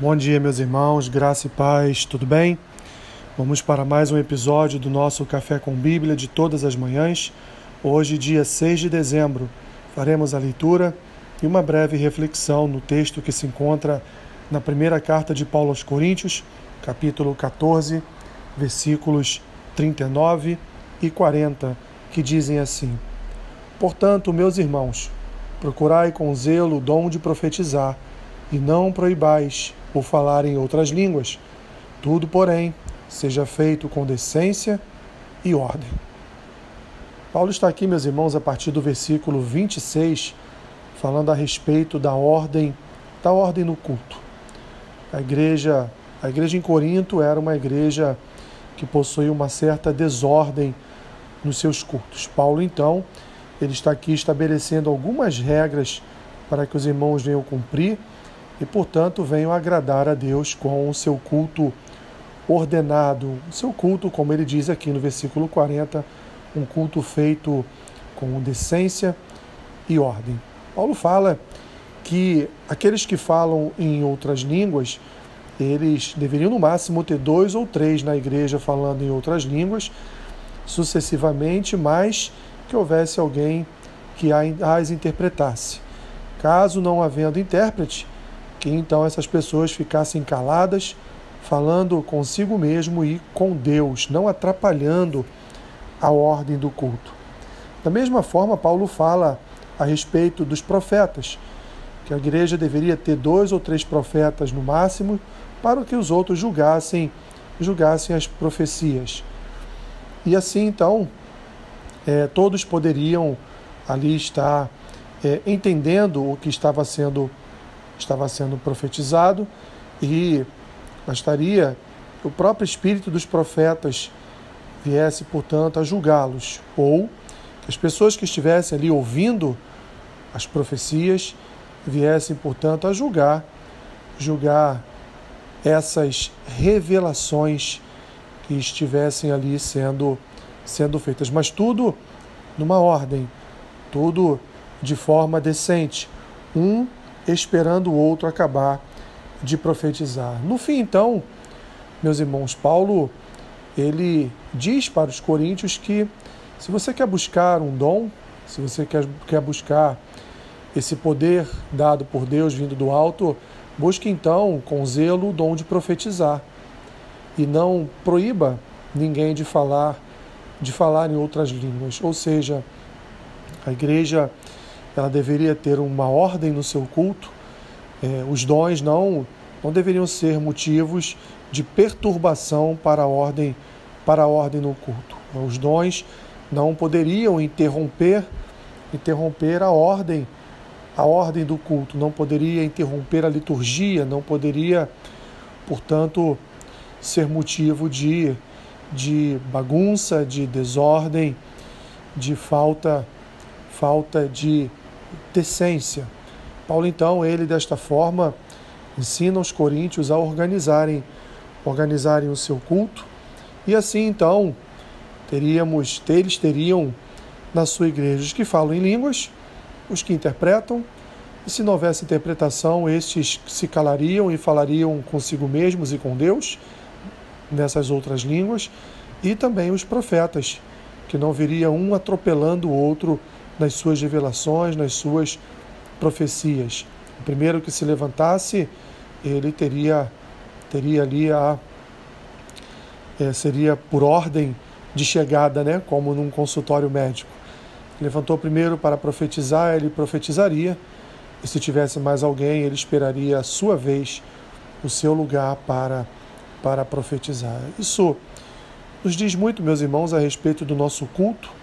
Bom dia, meus irmãos, graça e paz, tudo bem? Vamos para mais um episódio do nosso Café com Bíblia de todas as manhãs. Hoje, dia 6 de dezembro, faremos a leitura e uma breve reflexão no texto que se encontra na primeira carta de Paulo aos Coríntios, capítulo 14, versículos 39 e 40, que dizem assim: Portanto, meus irmãos, procurai com zelo o dom de profetizar, e não proibais por falar em outras línguas. Tudo, porém, seja feito com decência e ordem. Paulo está aqui, meus irmãos, a partir do versículo 26, falando a respeito da ordem no culto. A igreja em Corinto era uma igreja que possuía uma certa desordem nos seus cultos. Paulo, então, ele está aqui estabelecendo algumas regras para que os irmãos venham cumprir e, portanto, venham agradar a Deus com o seu culto ordenado, o seu culto, como ele diz aqui no versículo 40, um culto feito com decência e ordem. Paulo fala que aqueles que falam em outras línguas, eles deveriam no máximo ter 2 ou 3 na igreja falando em outras línguas, sucessivamente, mas que houvesse alguém que as interpretasse. Caso não havendo intérprete, que então essas pessoas ficassem caladas, falando consigo mesmo e com Deus, não atrapalhando a ordem do culto. Da mesma forma, Paulo fala a respeito dos profetas, que a igreja deveria ter 2 ou 3 profetas no máximo, para que os outros julgassem as profecias. E assim, então, todos poderiam ali estar entendendo o que estava sendo profetizado, e bastaria que o próprio espírito dos profetas viesse, portanto, a julgá-los, ou que as pessoas que estivessem ali ouvindo as profecias viessem, portanto, a julgar essas revelações que estivessem ali sendo feitas, mas tudo numa ordem, tudo de forma decente, um esperando o outro acabar de profetizar. No fim, então, meus irmãos, Paulo, ele diz para os coríntios que se você quer buscar um dom, se você quer buscar esse poder dado por Deus vindo do alto, busque então com zelo o dom de profetizar e não proíba ninguém de falar em outras línguas. Ou seja, a igreja ela deveria ter uma ordem no seu culto. Os dons não deveriam ser motivos de perturbação para a ordem no culto. Os dons não poderiam interromper a ordem do culto, não poderia interromper a liturgia, não poderia, portanto, ser motivo de bagunça, de desordem, de falta de decência. Paulo, então, ele desta forma ensina os coríntios a organizarem o seu culto, e assim, então, eles teriam na sua igreja os que falam em línguas, os que interpretam, e se não houvesse interpretação, estes se calariam e falariam consigo mesmos e com Deus nessas outras línguas, e também os profetas, que não viria um atropelando o outro nas suas revelações, nas suas profecias. O primeiro que se levantasse, ele teria ali seria por ordem de chegada, né? Como num consultório médico. Levantou primeiro para profetizar, ele profetizaria, e se tivesse mais alguém, ele esperaria a sua vez, o seu lugar para profetizar. Isso nos diz muito, meus irmãos, a respeito do nosso culto,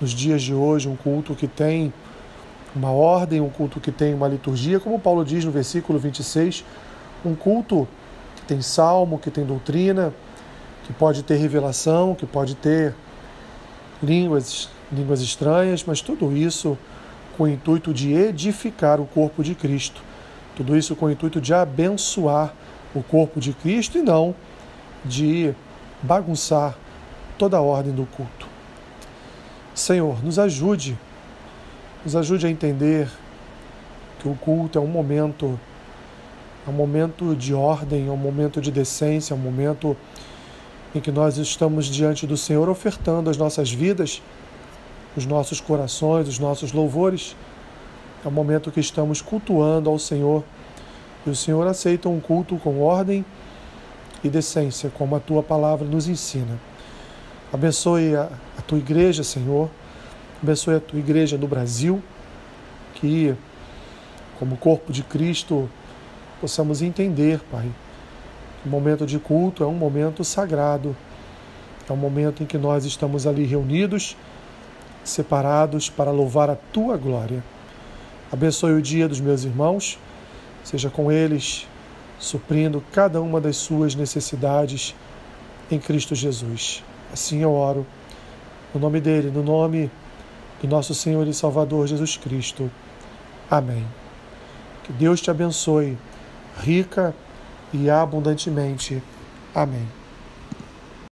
nos dias de hoje, um culto que tem uma ordem, um culto que tem uma liturgia, como Paulo diz no versículo 26, um culto que tem salmo, que tem doutrina, que pode ter revelação, que pode ter línguas estranhas, mas tudo isso com o intuito de edificar o corpo de Cristo. Tudo isso com o intuito de abençoar o corpo de Cristo e não de bagunçar toda a ordem do culto. Senhor, nos ajude a entender que o culto é um momento É um momento de ordem, é um momento de decência, é um momento em que nós estamos diante do Senhor ofertando as nossas vidas, os nossos corações, os nossos louvores. É um momento que estamos cultuando ao Senhor. E o Senhor aceita um culto com ordem e decência, como a Tua palavra nos ensina. Abençoe a Tua igreja, Senhor. Abençoe a Tua igreja no Brasil, que, como corpo de Cristo, possamos entender, Pai, que o momento de culto é um momento sagrado, é um momento em que nós estamos ali reunidos, separados para louvar a Tua glória. Abençoe o dia dos meus irmãos, seja com eles suprindo cada uma das suas necessidades em Cristo Jesus. Assim eu oro, no nome dele, no nome do nosso Senhor e Salvador Jesus Cristo. Amém. Que Deus te abençoe rica e abundantemente. Amém.